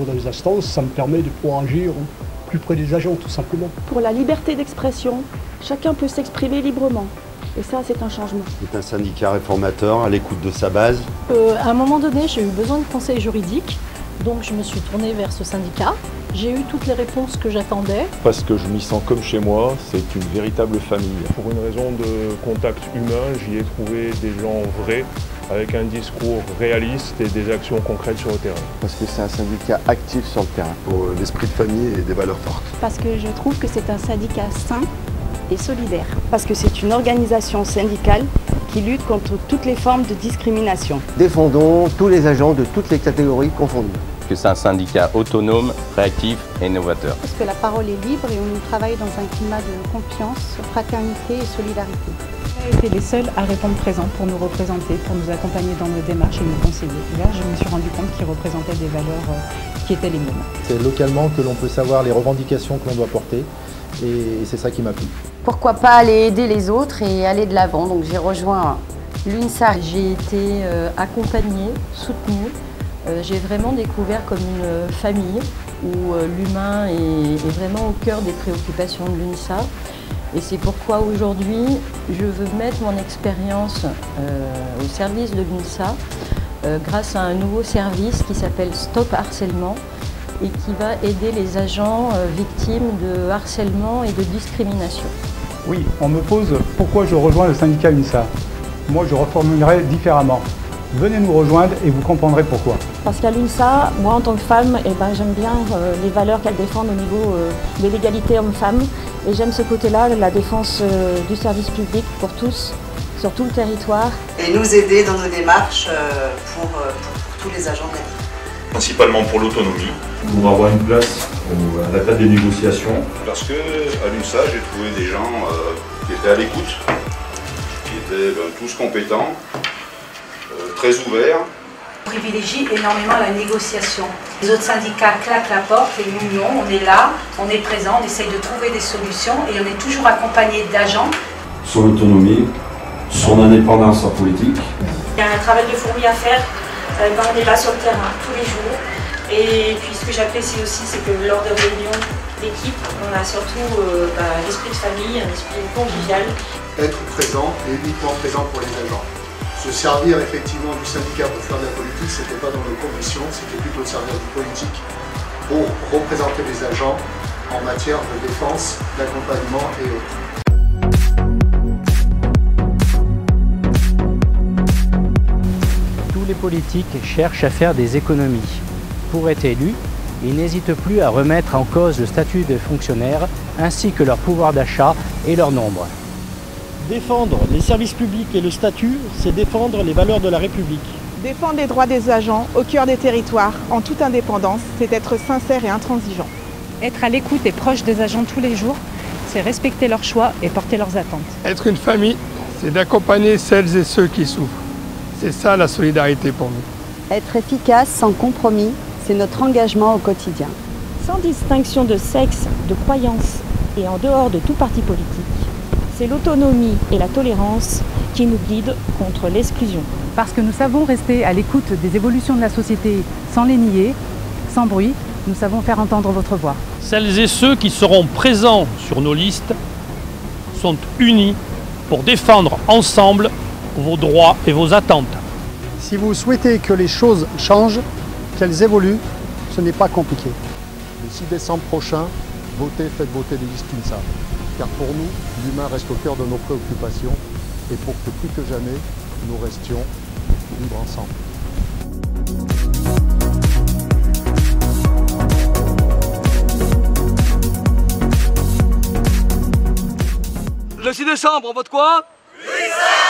dans les instances, ça me permet de pouvoir agir plus près des agents, tout simplement. Pour la liberté d'expression, chacun peut s'exprimer librement. Et ça, c'est un changement. C'est un syndicat réformateur à l'écoute de sa base. À un moment donné, j'ai eu besoin de conseils juridiques, donc je me suis tournée vers ce syndicat. J'ai eu toutes les réponses que j'attendais. Parce que je m'y sens comme chez moi, c'est une véritable famille. Pour une raison de contact humain, j'y ai trouvé des gens vrais, avec un discours réaliste et des actions concrètes sur le terrain. Parce que c'est un syndicat actif sur le terrain. Pour l'esprit de famille et des valeurs fortes. Parce que je trouve que c'est un syndicat sain et solidaire. Parce que c'est une organisation syndicale qui lutte contre toutes les formes de discrimination. Défendons tous les agents de toutes les catégories confondues. Que c'est un syndicat autonome, réactif et innovateur. Parce que la parole est libre et on travaille dans un climat de confiance, fraternité et solidarité. On a été les seuls à répondre présent pour nous représenter, pour nous accompagner dans nos démarches et nous conseiller. Et là, je me suis rendu compte qu'ils représentaient des valeurs qui étaient les miennes. C'est localement que l'on peut savoir les revendications que l'on doit porter et c'est ça qui m'a plu. Pourquoi pas aller aider les autres et aller de l'avant. Donc j'ai rejoint l'UNSA. J'ai été accompagnée, soutenue. J'ai vraiment découvert comme une famille où l'humain est vraiment au cœur des préoccupations de l'UNSA. Et c'est pourquoi aujourd'hui, je veux mettre mon expérience au service de l'UNSA grâce à un nouveau service qui s'appelle Stop Harcèlement et qui va aider les agents victimes de harcèlement et de discrimination. Oui, on me pose pourquoi je rejoins le syndicat UNSA. Moi, je reformulerai différemment. Venez nous rejoindre et vous comprendrez pourquoi. Parce qu'à l'UNSA, moi en tant que femme, j'aime bien les valeurs qu'elle défendent au niveau de l'égalité homme-femme. Et j'aime ce côté-là, la défense du service public pour tous, sur tout le territoire. Et nous aider dans nos démarches pour tous les agents de la vie. Principalement pour l'autonomie. Pour avoir une place à la table des négociations. Parce que à l'UNSA, j'ai trouvé des gens qui étaient à l'écoute, qui étaient tous compétents, très ouverts. On privilégie énormément la négociation. Les autres syndicats claquent la porte et nous non, on est là, on est présent, on essaye de trouver des solutions et on est toujours accompagné d'agents. Sur l'autonomie, sur l'indépendance en politique. Il y a un travail de fourmi à faire, on est là sur le terrain tous les jours. Et puis ce que j'apprécie aussi, c'est que lors de réunions d'équipe, on a surtout l'esprit de famille, un esprit convivial. Être présent et uniquement présent pour les agents. Se servir effectivement du syndicat pour faire de la politique, ce n'était pas dans nos conditions, c'était plutôt de servir du politique pour représenter les agents en matière de défense, d'accompagnement et autres. Tous les politiques cherchent à faire des économies. Pour être élus, ils n'hésitent plus à remettre en cause le statut des fonctionnaires ainsi que leur pouvoir d'achat et leur nombre. Défendre les services publics et le statut, c'est défendre les valeurs de la République. Défendre les droits des agents au cœur des territoires, en toute indépendance, c'est être sincère et intransigeant. Être à l'écoute et proche des agents tous les jours, c'est respecter leurs choix et porter leurs attentes. Être une famille, c'est d'accompagner celles et ceux qui souffrent. C'est ça la solidarité pour nous. Être efficace sans compromis, c'est notre engagement au quotidien. Sans distinction de sexe, de croyance et en dehors de tout parti politique, c'est l'autonomie et la tolérance qui nous guident contre l'exclusion. Parce que nous savons rester à l'écoute des évolutions de la société sans les nier, sans bruit, nous savons faire entendre votre voix. Celles et ceux qui seront présents sur nos listes sont unis pour défendre ensemble vos droits et vos attentes. Si vous souhaitez que les choses changent, qu'elles évoluent, ce n'est pas compliqué. Le 6 décembre prochain, faites voter les listes UNSA. Car pour nous, l'humain reste au cœur de nos préoccupations et pour que plus que jamais, nous restions libres ensemble. Le 6 décembre, on vote quoi ? UNSA !